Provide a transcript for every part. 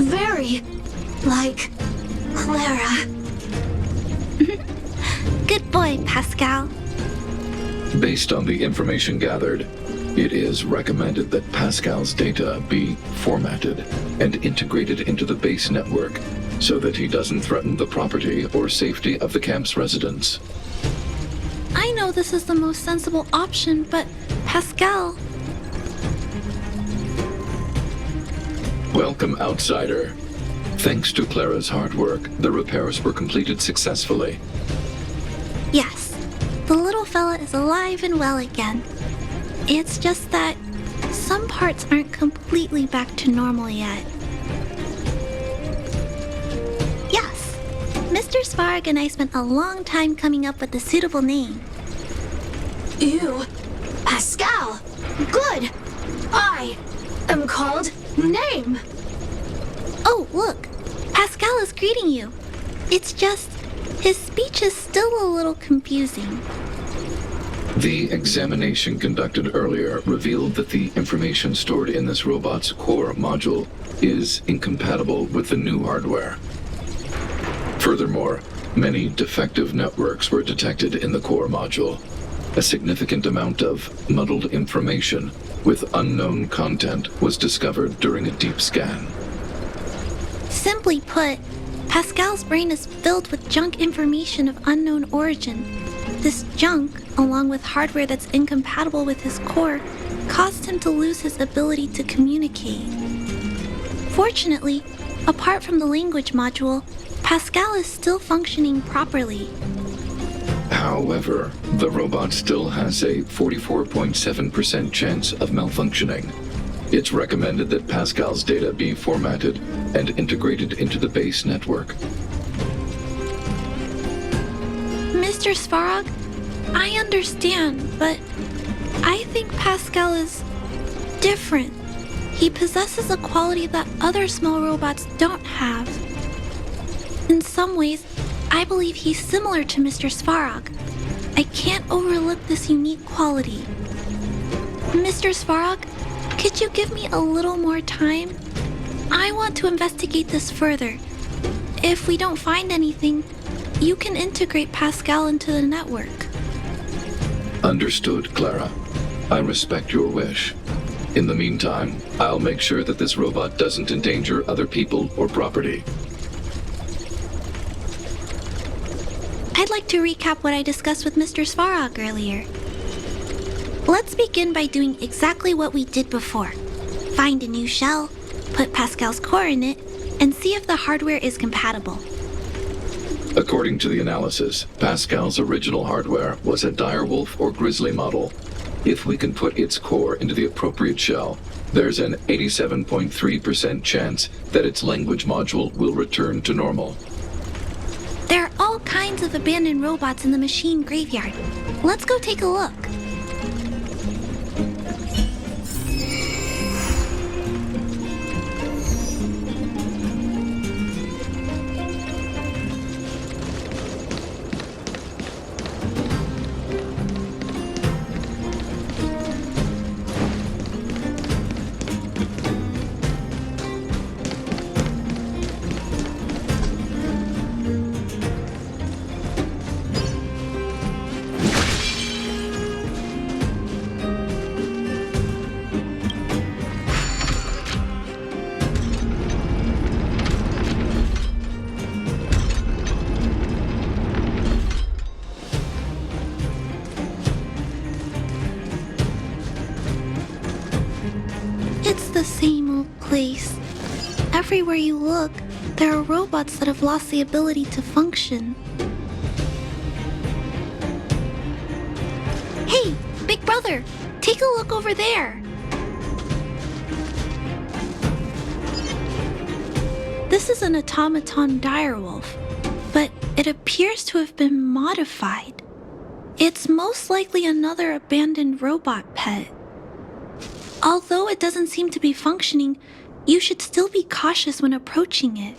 very like Clara. Good boy, Pascal. Based on the information gathered, it is recommended that Pascal's data be formatted and integrated into the base network so that he doesn't threaten the property or safety of the camp's residents. I know this is the most sensible option, but Pascal... Welcome, outsider. Thanks to Clara's hard work, the repairs were completed successfully. Yes, the little fella is alive and well again. It's just that some parts aren't completely back to normal yet. Yes, Mr. Svarg and I spent a long time coming up with a suitable name. Ew, Pascal. Good. I am called Name. Oh, look, Pascal is greeting you. It's just, his speech is still a little confusing. The examination conducted earlier revealed that the information stored in this robot's core module is incompatible with the new hardware. Furthermore, many defective networks were detected in the core module. A significant amount of muddled information with unknown content was discovered during a deep scan. Simply put, Pascal's brain is filled with junk information of unknown origin. This junk, along with hardware that's incompatible with his core, caused him to lose his ability to communicate. Fortunately, apart from the language module, Pascal is still functioning properly. However, the robot still has a 44.7% chance of malfunctioning. It's recommended that Pascal's data be formatted and integrated into the base network. Mr. Svarog, I understand, but I think Pascal is different. He possesses a quality that other small robots don't have. In some ways, I believe he's similar to Mr. Svarog. I can't overlook this unique quality. Mr. Svarog, could you give me a little more time? I want to investigate this further. If we don't find anything, you can integrate Pascal into the network. Understood, Clara. I respect your wish. In the meantime, I'll make sure that this robot doesn't endanger other people or property. I'd like to recap what I discussed with Mr. Svarog earlier. Let's begin by doing exactly what we did before. Find a new shell, put Pascal's core in it, and see if the hardware is compatible. According to the analysis, Pascal's original hardware was a direwolf or grizzly model. If we can put its core into the appropriate shell, there's an 87.3% chance that its language module will return to normal. There are all kinds of abandoned robots in the machine graveyard. Let's go take a look. It's the same old place. Everywhere you look, there are robots that have lost the ability to function. Hey, big brother, take a look over there. This is an automaton direwolf, but it appears to have been modified. It's most likely another abandoned robot pet. Although it doesn't seem to be functioning, you should still be cautious when approaching it.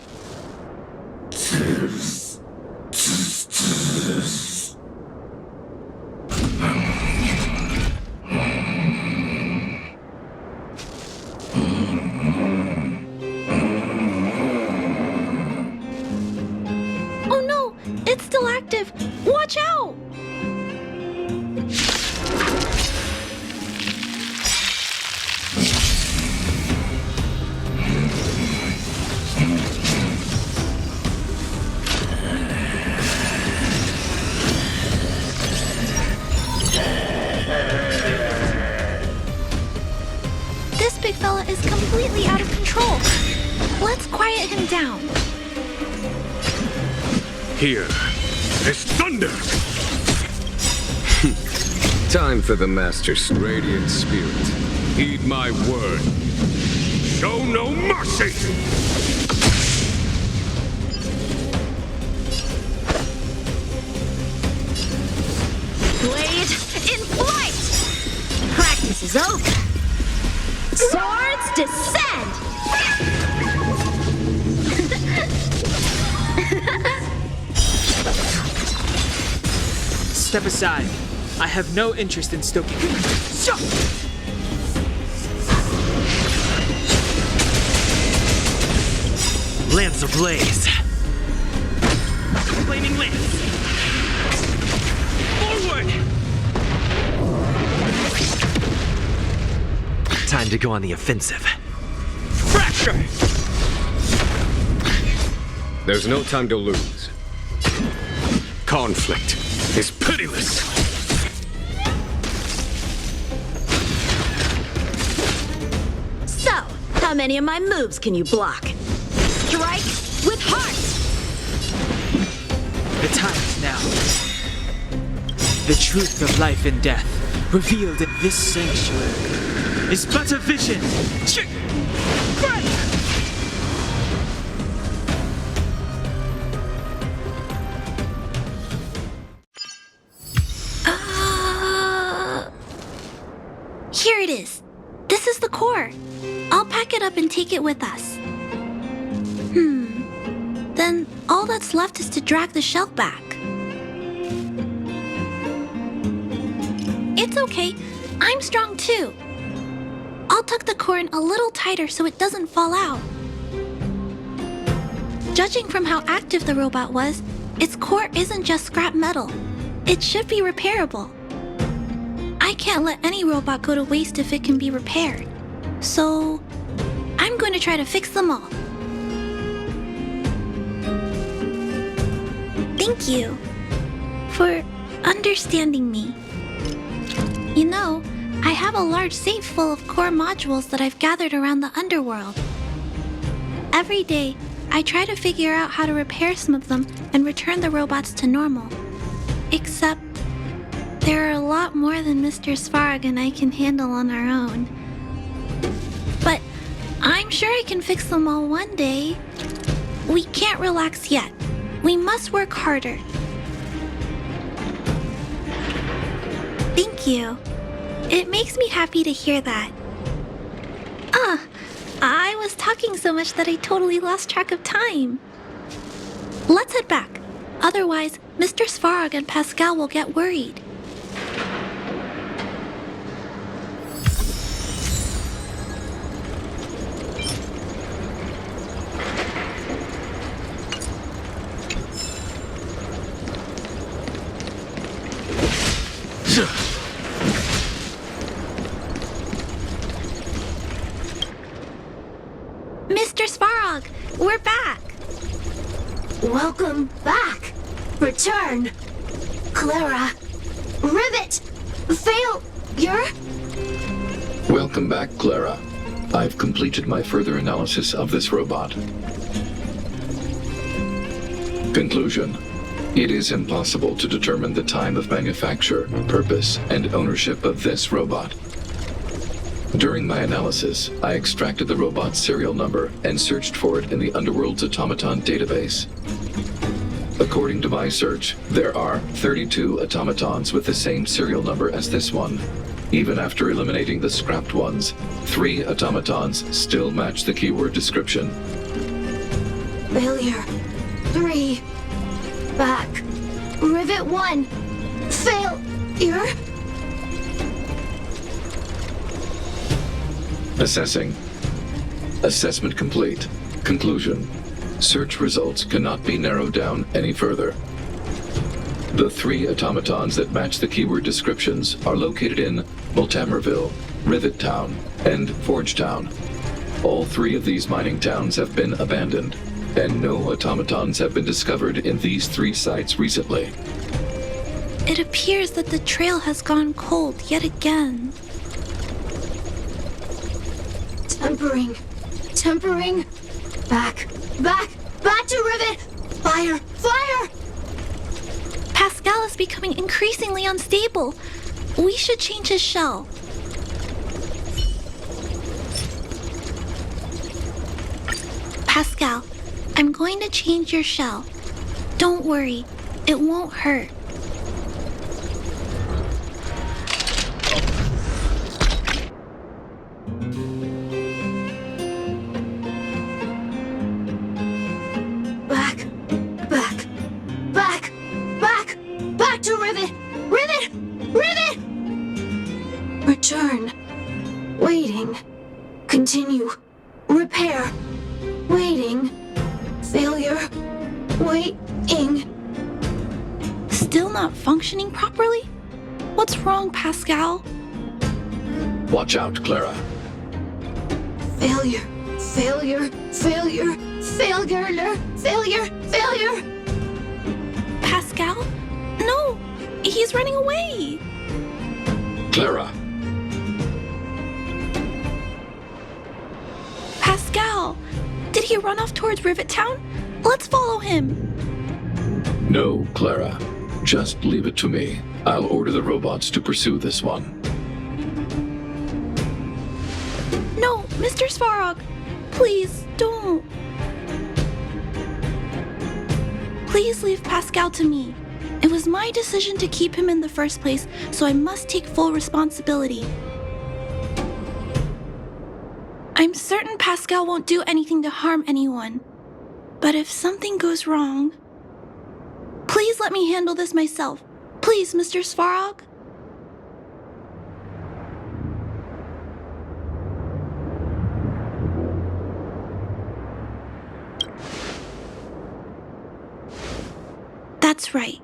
completely out of control. Let's quiet him down. Here is thunder! Time for the Master's radiant spirit. Heed my word. Show no mercy! Blade in flight! Practice is over. Swords descend! Step aside. I have no interest in stoking. Lance ablaze. Flaming lance. Forward! Time to go on the offensive. Fracture! There's no time to lose. Conflict is pitiless. So, how many of my moves can you block? Strike with heart! The time is now. The truth of life and death, revealed in this sanctuary, is but a vision. Here it is. This is the core. I'll pack it up and take it with us. Then all that's left is to drag the shell back. It's okay. I'm strong too. I'll tuck the core in a little tighter so it doesn't fall out. Judging from how active the robot was, its core isn't just scrap metal. It should be repairable. I can't let any robot go to waste if it can be repaired. So, I'm going to try to fix them all. Thank you for understanding me. You know, I have a large safe full of core modules that I've gathered around the underworld. Every day, I try to figure out how to repair some of them and return the robots to normal. Except, there are a lot more than Mr. Svarog and I can handle on our own. But I'm sure I can fix them all one day. We can't relax yet. We must work harder. Thank you. It makes me happy to hear that. I was talking so much that I totally lost track of time. Let's head back. Otherwise, Mr. Svarog and Pascal will get worried. Mr. Svarog, we're back. Welcome back. Return. Clara. Rivet. Failure. Welcome back, Clara. I've completed my further analysis of this robot. Conclusion. It is impossible to determine the time of manufacture, purpose, and ownership of this robot. During my analysis, I extracted the robot's serial number and searched for it in the Underworld's automaton database. According to my search, there are 32 automatons with the same serial number as this one. Even after eliminating the scrapped ones, 3 automatons still match the keyword description. Failure. 3. Back. Rivet 1. Failure. Assessing. Assessment complete. Conclusion. Search results cannot be narrowed down any further. The 3 automatons that match the keyword descriptions are located in Multamerville, Rivet Town, and Forge Town. All 3 of these mining towns have been abandoned, and no automatons have been discovered in these 3 sites recently. It appears that the trail has gone cold yet again. Tempering. Back to rivet. Fire. Pascal is becoming increasingly unstable. We should change his shell. Pascal, I'm going to change your shell. Don't worry, it won't hurt. Back to rivet. Return. Waiting. Continue. Repair. Waiting. Failure. Waiting. Still not functioning properly? What's wrong, Pascal? Watch out, Clara. Failure. Pascal? No! He's running away! Clara. Pascal! Did he run off towards Rivet Town? Let's follow him! No, Clara. Just leave it to me. I'll order the robots to pursue this one. No, Mr. Svarog! Please, don't! Please leave Pascal to me. It was my decision to keep him in the first place, so I must take full responsibility. I'm certain Pascal won't do anything to harm anyone. But if something goes wrong... Please let me handle this myself. Please, Mr. Svarog. That's right.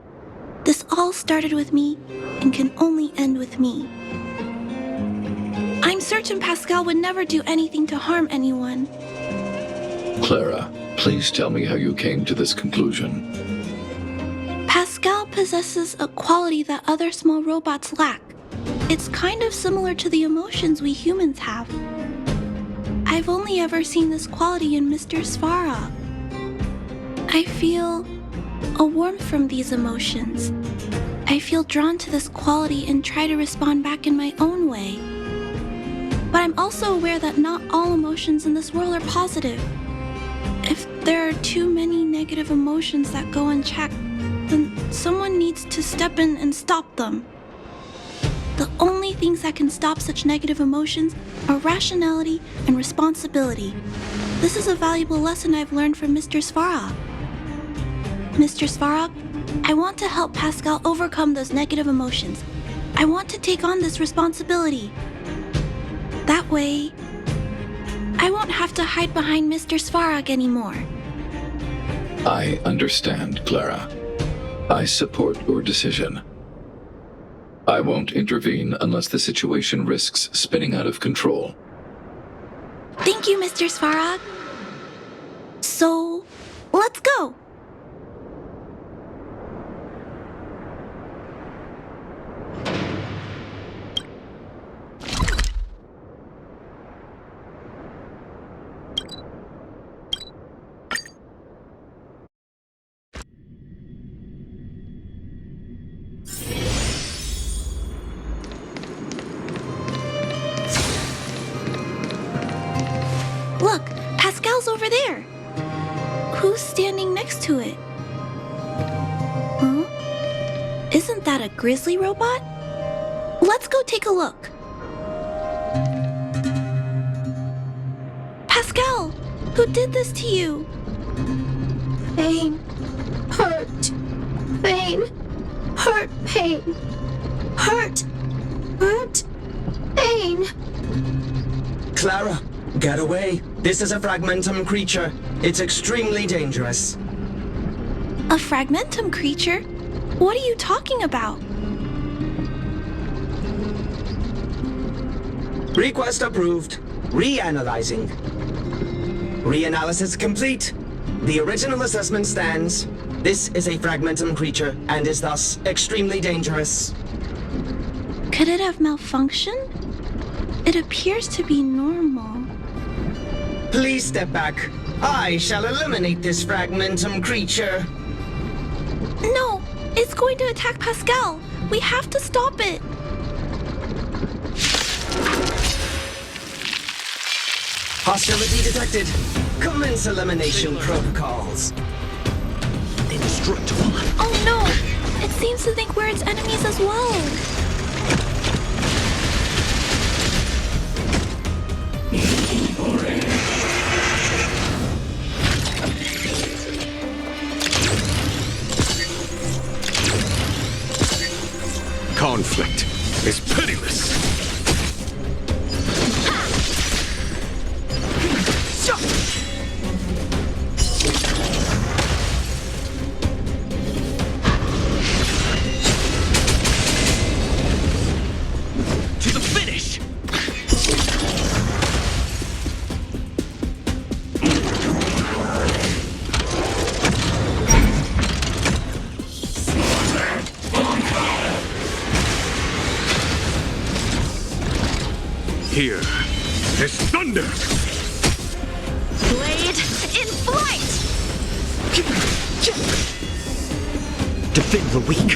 This all started with me and can only end with me. I'm certain Pascal would never do anything to harm anyone. Clara, please tell me how you came to this conclusion. Pascal possesses a quality that other small robots lack. It's kind of similar to the emotions we humans have. I've only ever seen this quality in Mr. Svarog. I feel a warmth from these emotions. I feel drawn to this quality and try to respond back in my own way. But I'm also aware that not all emotions in this world are positive. If there are too many negative emotions that go unchecked, then someone needs to step in and stop them. The only things that can stop such negative emotions are rationality and responsibility. This is a valuable lesson I've learned from Mr. Svarog. Mr. Svarog, I want to help Pascal overcome those negative emotions. I want to take on this responsibility. That way, I won't have to hide behind Mr. Svarog anymore. I understand, Clara. I support your decision. I won't intervene unless the situation risks spinning out of control. Thank you, Mr. Svarog. So, let's go. Look, Pascal's over there. Who's standing next to it? Huh? Isn't that a grizzly robot? Let's go take a look. Pascal, who did this to you? Pain. Hurt. Pain. Hurt. Pain. Hurt. Hurt. Pain. Clara, get away. This is a fragmentum creature. It's extremely dangerous. A fragmentum creature? What are you talking about? Request approved. Reanalyzing. Reanalysis complete. The original assessment stands. This is a fragmentum creature and is thus extremely dangerous. Could it have malfunctioned? It appears to be normal. Please step back. I shall eliminate this fragmentum creature. No, it's going to attack Pascal. We have to stop it. Hostility detected. Commence elimination protocols. Indestructible. Oh no! It seems to think we're its enemies as well. Conflict is pitiless. To the finish! Here is thunder. Blade in flight! Defend the weak.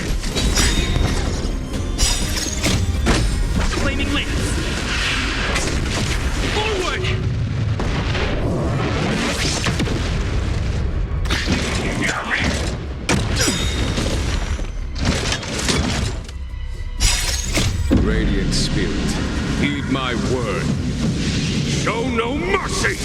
Flaming lance. Forward! Radiant spirit, heed my word. Show no mercy.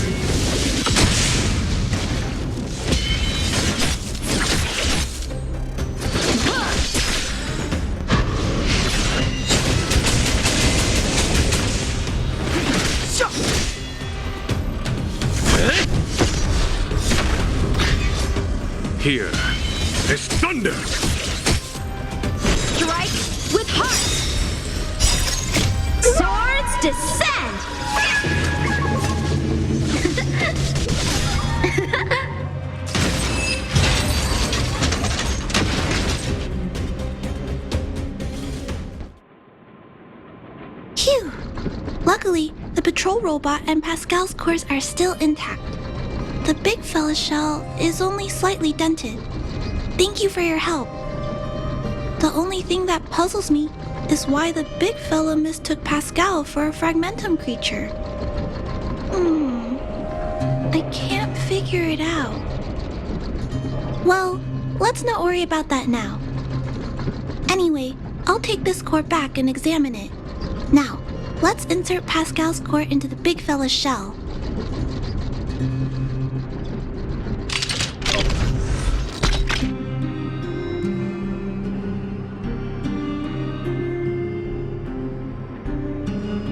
Here is thunder. Strike with heart! Swords descend! Phew! Luckily, the patrol robot and Pascal's cores are still intact. The big fella's shell is only slightly dented. Thank you for your help. The only thing that puzzles me is why the big fella mistook Pascal for a fragmentum creature. I can't figure it out. Well, let's not worry about that now. Anyway, I'll take this core back and examine it. Now, let's insert Pascal's core into the big fella's shell.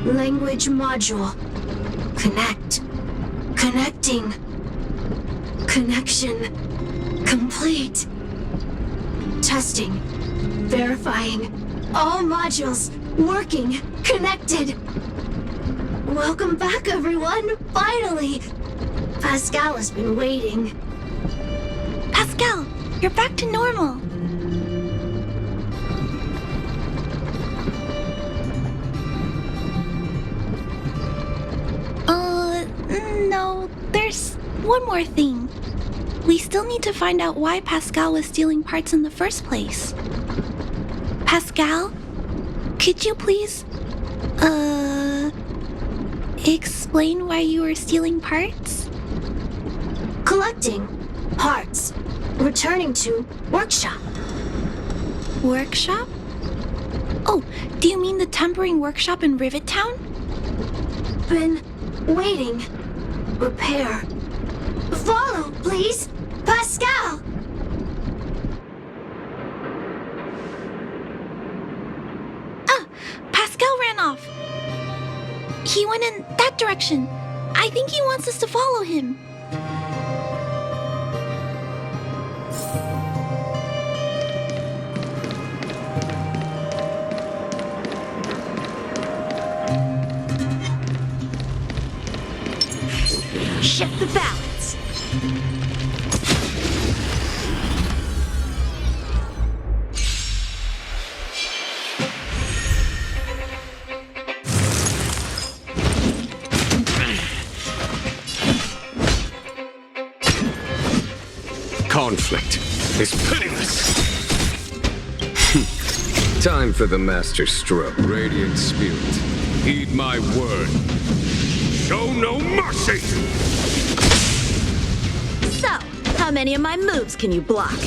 Language module. Connect. Connecting. Connection. Complete. Testing. Verifying. All modules working. Connected. Welcome back, everyone. Finally. Pascal has been waiting. Pascal, you're back to normal. No, there's one more thing. We still need to find out why Pascal was stealing parts in the first place. Pascal, could you please, explain why you were stealing parts? Collecting. Parts. Returning to workshop. Workshop? Oh, do you mean the tempering workshop in Rivet Town? Been waiting. Repair. Follow, please. Pascal! Pascal ran off. He went in that direction. I think he wants us to follow him. Shift the balance. Conflict is pitiless. Time for the master stroke. Radiant spirit. Heed my word. Show no mercy! So, how many of my moves can you block?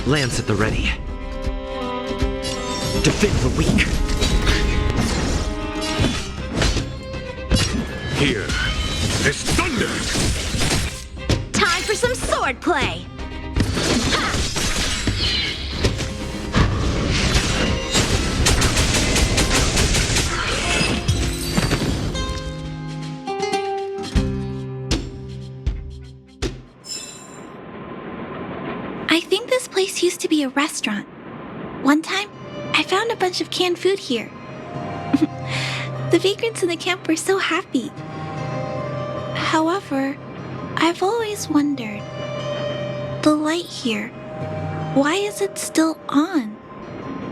Lance at the ready. Defend the weak. Here is thunder! Time for some sword play! I think this place used to be a restaurant. One time, I found a bunch of canned food here. The vagrants in the camp were so happy. However, I've always wondered, the light here, why is it still on?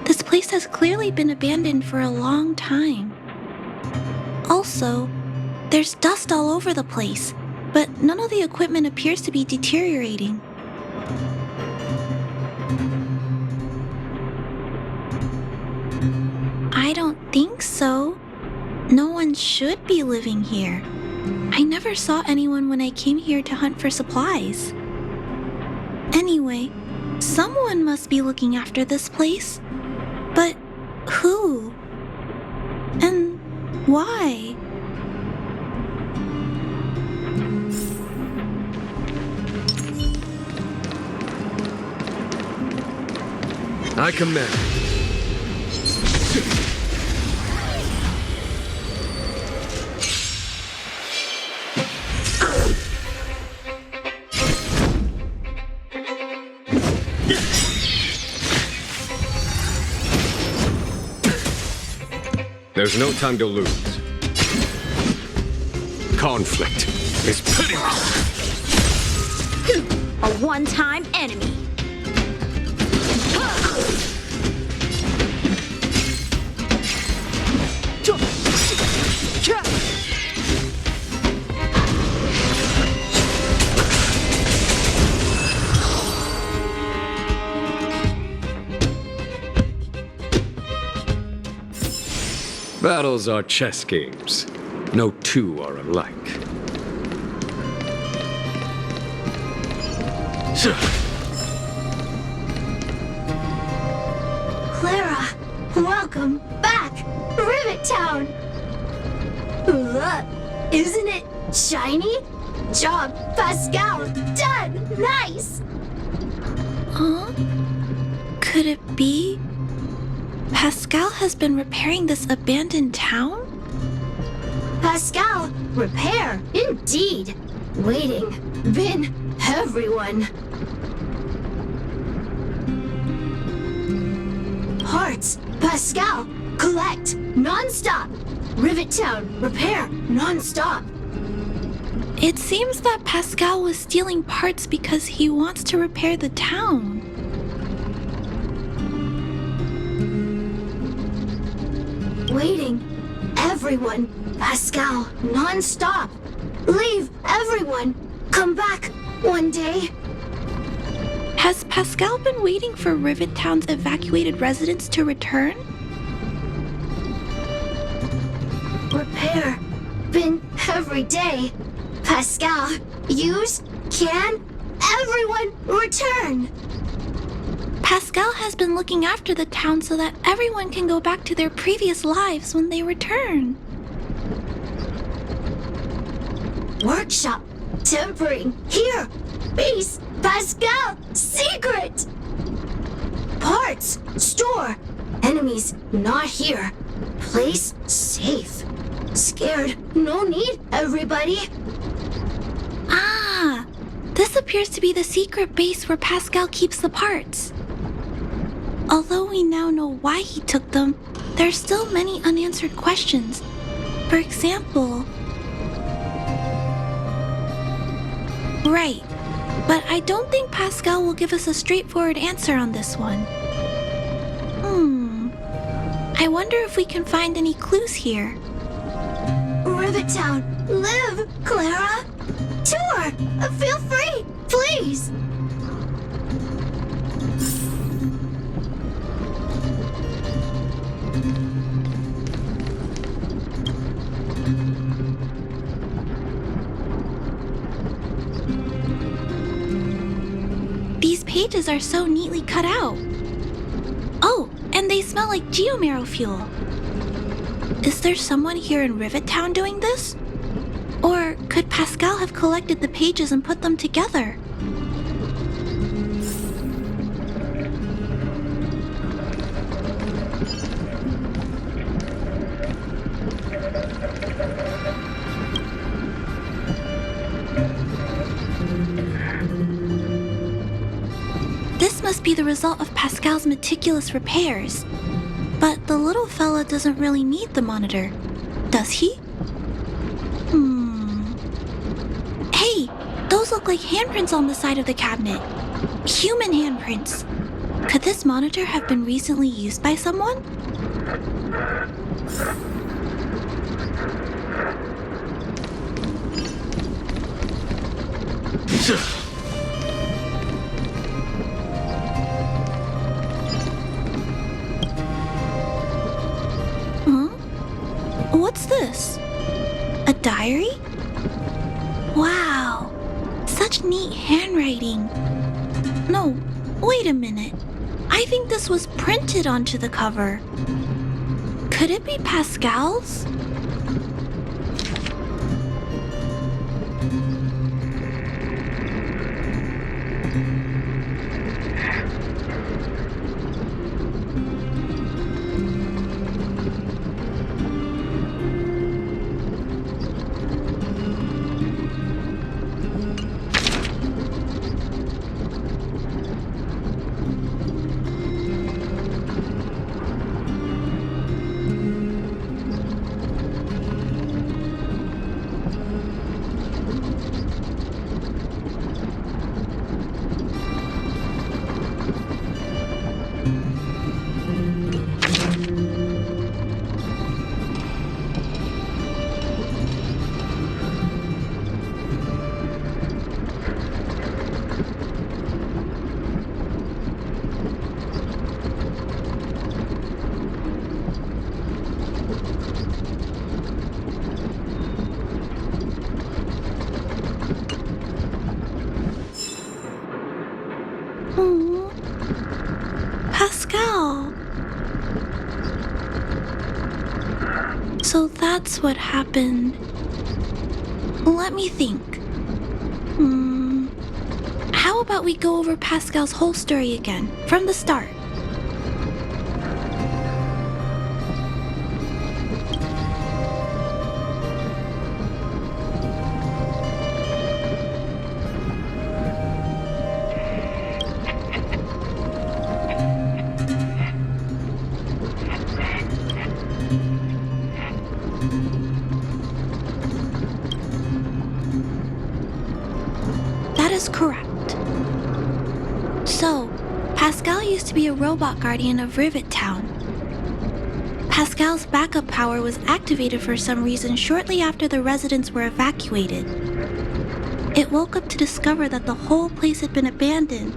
This place has clearly been abandoned for a long time. Also, there's dust all over the place, but none of the equipment appears to be deteriorating. I don't think so. No one should be living here. I never saw anyone when I came here to hunt for supplies. Anyway, someone must be looking after this place. But who? And why? I command. There's no time to lose. Conflict is pitiless. A one-time enemy. Battles are chess games. No two are alike. Clara, welcome back, Rivet Town. Look, isn't it shiny? Job, Pascal, done, nice. Huh? Could it be Pascal has been repairing this abandoned town? Pascal, repair, indeed. Waiting, been everyone. Parts, Pascal, collect, non-stop. Rivet Town, repair, non-stop. It seems that Pascal was stealing parts because he wants to repair the town. Waiting, everyone, Pascal, non-stop. Leave, everyone. Come back one day. Has Pascal been waiting for Rivet Town's evacuated residents to return? Repair, been every day. Pascal, use, can, everyone return. Pascal has been looking after the town so that everyone can go back to their previous lives when they return. Workshop, tempering, here. Base, Pascal, secret. Parts, store. Enemies, not here. Place, safe. Scared, no need, everybody. Ah, this appears to be the secret base where Pascal keeps the parts. Although we now know why he took them, there are still many unanswered questions. For example... Right, but I don't think Pascal will give us a straightforward answer on this one. I wonder if we can find any clues here. Rivet Town, live, Clara. Tour! Feel free, please! These pages are so neatly cut out. Oh, and they smell like geomarrow fuel. Is there someone here in Rivet Town doing this? Or could Pascal have collected the pages and put them together? This must be the result of Pascal's meticulous repairs. But the little fella doesn't really need the monitor, does he? Hey, those look like handprints on the side of the cabinet. Human handprints. Could this monitor have been recently used by someone? What's this? A diary? Wow, such neat handwriting. No, wait a minute. I think this was printed onto the cover. Could it be Pascal's? Pascal. So that's what happened. Let me think. How about we go over Pascal's whole story again, from the start? That is correct. So, Pascal used to be a robot guardian of Rivet Town. Pascal's backup power was activated for some reason shortly after the residents were evacuated. It woke up to discover that the whole place had been abandoned,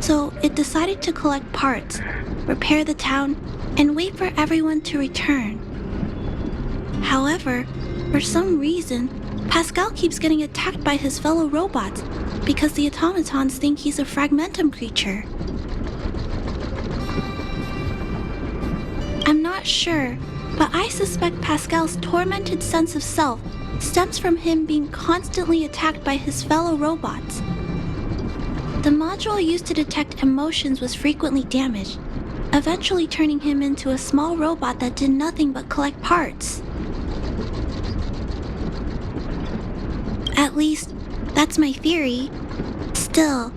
so it decided to collect parts, repair the town, and wait for everyone to return. However, for some reason, Pascal keeps getting attacked by his fellow robots because the automatons think he's a fragmentum creature. I'm not sure, but I suspect Pascal's tormented sense of self stems from him being constantly attacked by his fellow robots. The module used to detect emotions was frequently damaged, eventually turning him into a small robot that did nothing but collect parts. At least, that's my theory. Still,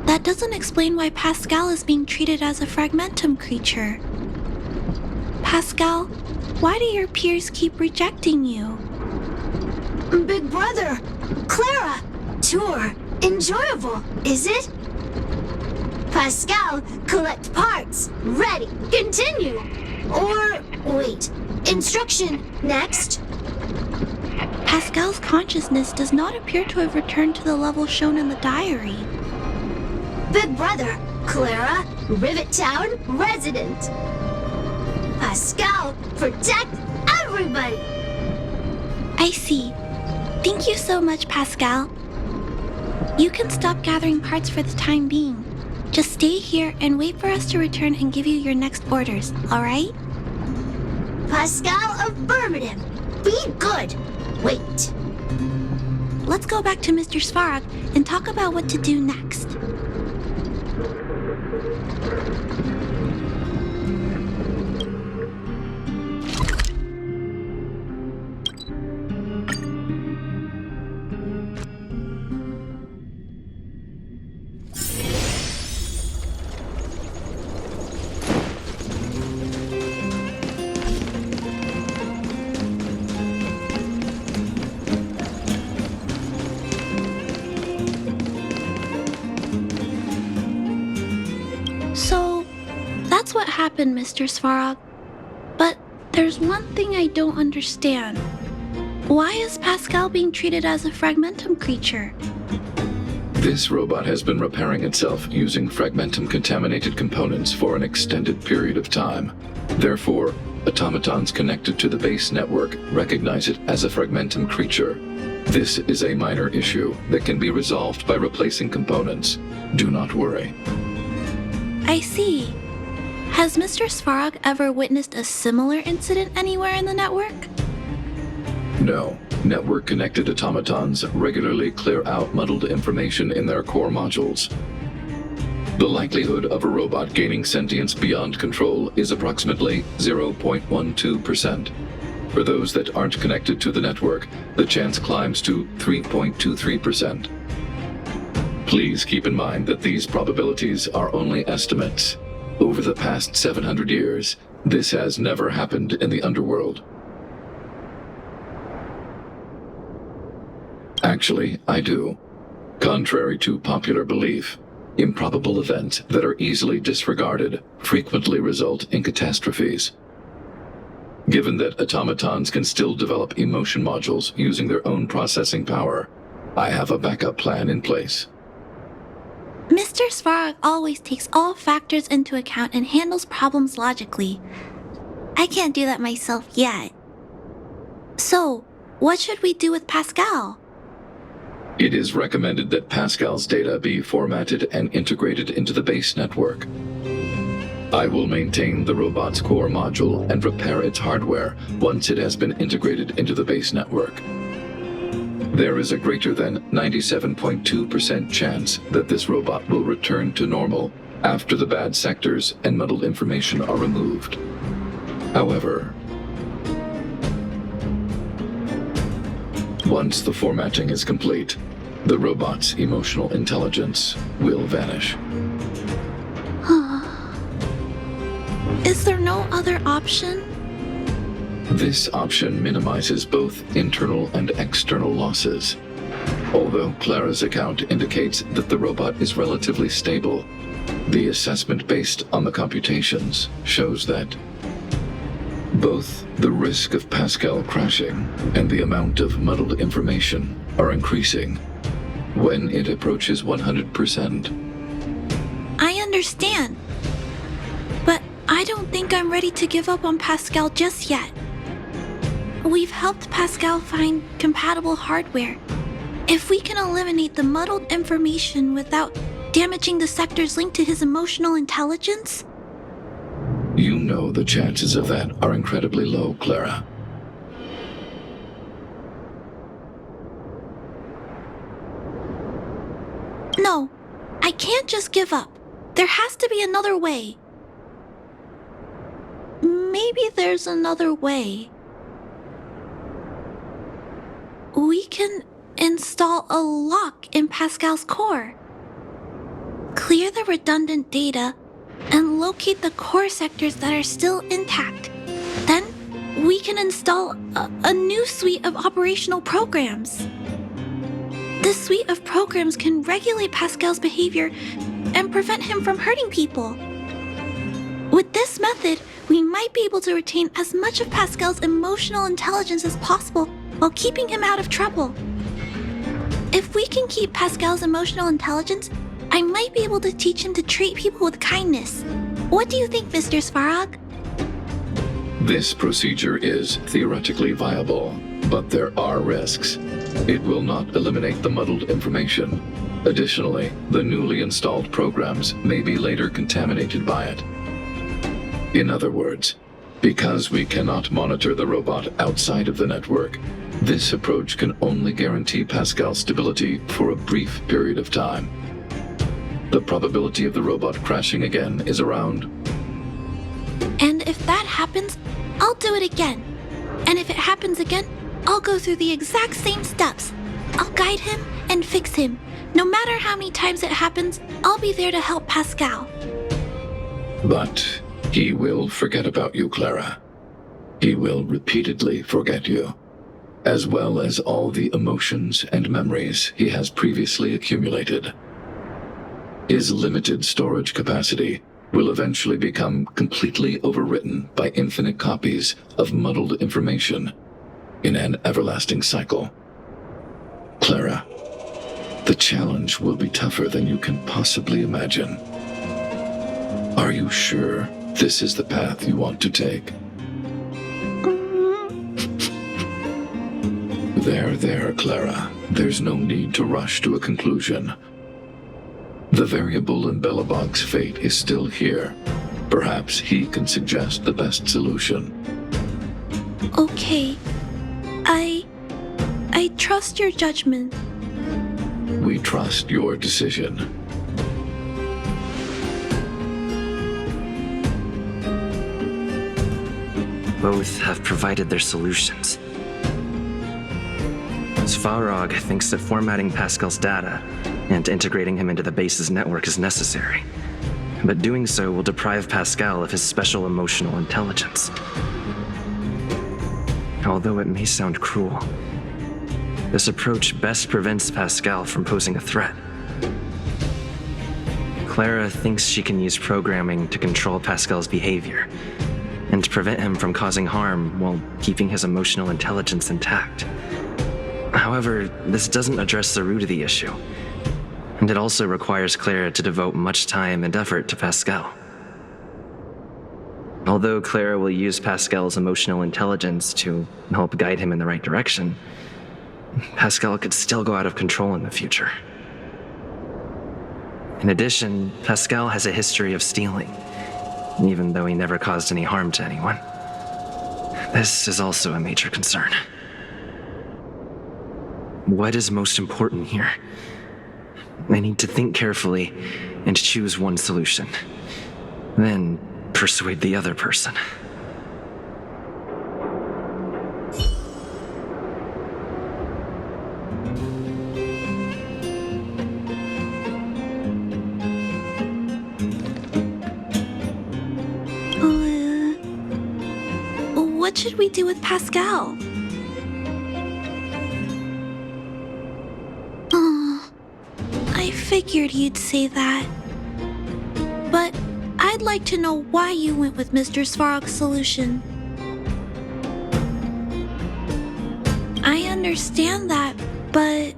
that doesn't explain why Pascal is being treated as a fragmentum creature. Pascal, why do your peers keep rejecting you? Big brother, Clara, tour, enjoyable, is it? Pascal, collect parts, ready, continue. Or, wait, instruction, next. Pascal's consciousness does not appear to have returned to the level shown in the diary. Big Brother, Clara, Rivet Town resident. Pascal, protect everybody! I see. Thank you so much, Pascal. You can stop gathering parts for the time being. Just stay here and wait for us to return and give you your next orders, alright? Pascal, affirmative. Be good. Wait. Let's go back to Mr. Svarog and talk about what to do next. So, that's what happened, Mr. Svarog. But there's one thing I don't understand. Why is Pascal being treated as a fragmentum creature? This robot has been repairing itself using fragmentum-contaminated components for an extended period of time. Therefore, automatons connected to the base network recognize it as a fragmentum creature. This is a minor issue that can be resolved by replacing components. Do not worry. I see. Has Mr. Svarog ever witnessed a similar incident anywhere in the network? No. Network-connected automatons regularly clear out muddled information in their core modules. The likelihood of a robot gaining sentience beyond control is approximately 0.12%. For those that aren't connected to the network, the chance climbs to 3.23%. Please keep in mind that these probabilities are only estimates. Over the past 700 years, this has never happened in the underworld. Actually, I do. Contrary to popular belief, improbable events that are easily disregarded frequently result in catastrophes. Given that automatons can still develop emotion modules using their own processing power, I have a backup plan in place. Mr. Svarog always takes all factors into account and handles problems logically. I can't do that myself yet. So, what should we do with Pascal? It is recommended that Pascal's data be formatted and integrated into the base network. I will maintain the robot's core module and repair its hardware once it has been integrated into the base network. There is a greater than 97.2% chance that this robot will return to normal after the bad sectors and muddled information are removed. However, once the formatting is complete, the robot's emotional intelligence will vanish. Is there no other option? This option minimizes both internal and external losses. Although Clara's account indicates that the robot is relatively stable, the assessment based on the computations shows that both the risk of Pascal crashing and the amount of muddled information are increasing when it approaches 100%. I understand. But I don't think I'm ready to give up on Pascal just yet. We've helped Pascal find compatible hardware. If we can eliminate the muddled information without damaging the sectors linked to his emotional intelligence, You know the chances of that are incredibly low, Clara. no, I can't just give up. There has to be another way. Maybe there's another way. We can install a lock in Pascal's core. Clear the redundant data and locate the core sectors that are still intact. Then we can install a new suite of operational programs. This suite of programs can regulate Pascal's behavior and prevent him from hurting people. With this method, we might be able to retain as much of Pascal's emotional intelligence as possible while keeping him out of trouble. If we can keep Pascal's emotional intelligence, I might be able to teach him to treat people with kindness. What do you think, Mr. Svarog? This procedure is theoretically viable, but there are risks. It will not eliminate the muddled information. Additionally, the newly installed programs may be later contaminated by it. In other words, because we cannot monitor the robot outside of the network, this approach can only guarantee Pascal's stability for a brief period of time. The probability of the robot crashing again is around. And if that happens, I'll do it again. And if it happens again, I'll go through the exact same steps. I'll guide him and fix him. No matter how many times it happens, I'll be there to help Pascal. But he will forget about you, Clara. He will repeatedly forget you, as well as all the emotions and memories he has previously accumulated. His limited storage capacity will eventually become completely overwritten by infinite copies of muddled information in an everlasting cycle. Clara, the challenge will be tougher than you can possibly imagine. Are you sure this is the path you want to take? There, Clara. There's no need to rush to a conclusion. The variable in Belobog's fate is still here. Perhaps he can suggest the best solution. Okay. I trust your judgment. We trust your decision. Both have provided their solutions. Svarog thinks that formatting Pascal's data and integrating him into the base's network is necessary, but doing so will deprive Pascal of his special emotional intelligence. Although it may sound cruel, this approach best prevents Pascal from posing a threat. Clara thinks she can use programming to control Pascal's behavior and prevent him from causing harm while keeping his emotional intelligence intact. However, this doesn't address the root of the issue, and it also requires Clara to devote much time and effort to Pascal. Although Clara will use Pascal's emotional intelligence to help guide him in the right direction, Pascal could still go out of control in the future. In addition, Pascal has a history of stealing, even though he never caused any harm to anyone. This is also a major concern. What is most important here? I need to think carefully and choose one solution, then persuade the other person. What should we do with Pascal? I figured you'd say that. But I'd like to know why you went with Mr. Svarog's solution. I understand that, but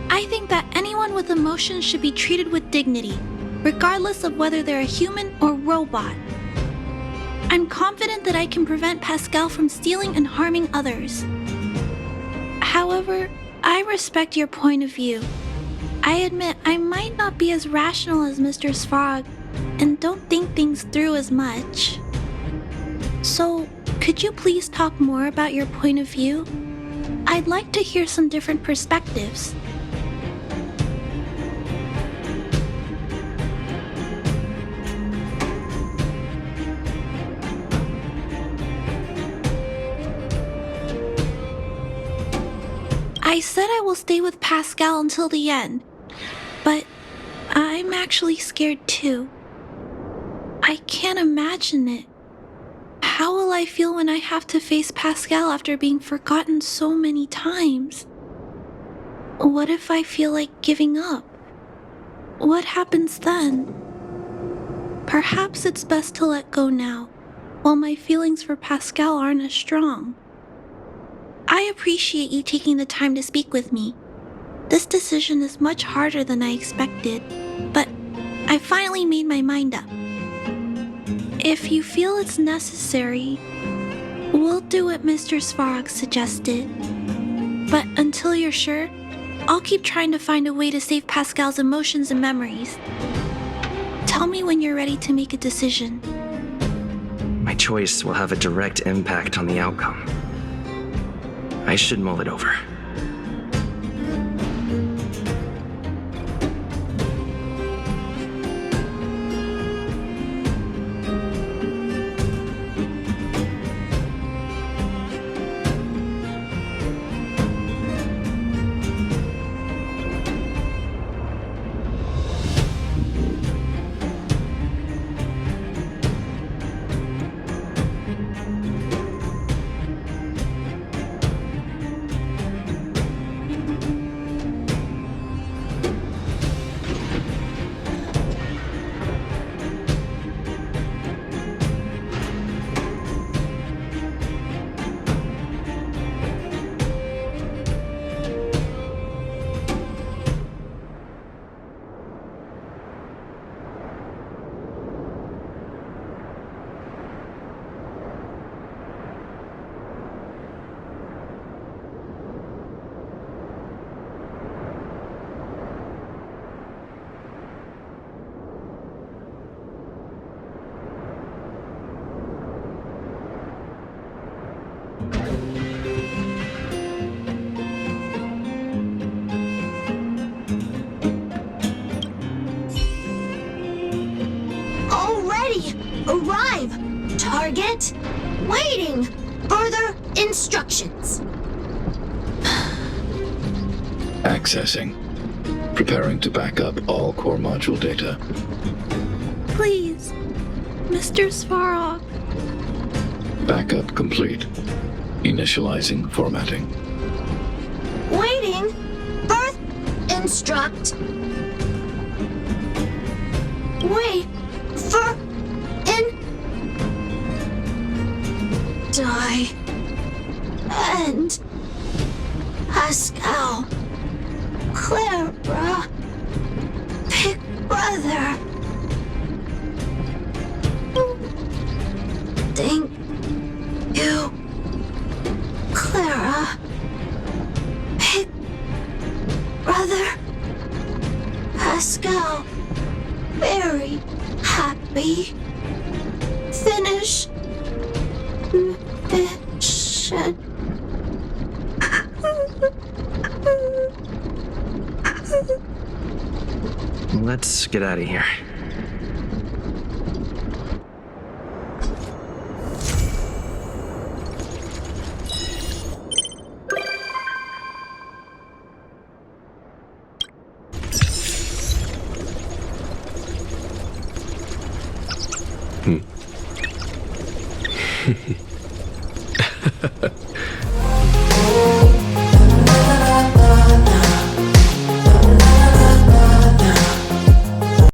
I think that anyone with emotions should be treated with dignity, regardless of whether they're a human or robot. I'm confident that I can prevent Pascal from stealing and harming others. However, I respect your point of view. I admit I might not be as rational as Mr. Svarog and don't think things through as much. So, could you please talk more about your point of view? I'd like to hear some different perspectives. I said I will stay with Pascal until the end, but I'm actually scared too. I can't imagine it. How will I feel when I have to face Pascal after being forgotten so many times? What if I feel like giving up? What happens then? Perhaps it's best to let go now, while my feelings for Pascal aren't as strong. I appreciate you taking the time to speak with me. This decision is much harder than I expected, but I finally made my mind up. If you feel it's necessary, we'll do what Mr. Svarog suggested. But until you're sure, I'll keep trying to find a way to save Pascal's emotions and memories. Tell me when you're ready to make a decision. My choice will have a direct impact on the outcome. I should mull it over. Arrive! Target! Waiting! Further instructions. Accessing. Preparing to back up all core module data. Please, Mr. Svarog. Backup complete. Initializing formatting. Waiting! Birth! Instruct! Wait! For... Die. And... Pascal. Clara. Big brother. Thank you, Clara. Big brother. Pascal. Very happy. Finish. Mission. Let's get out of here.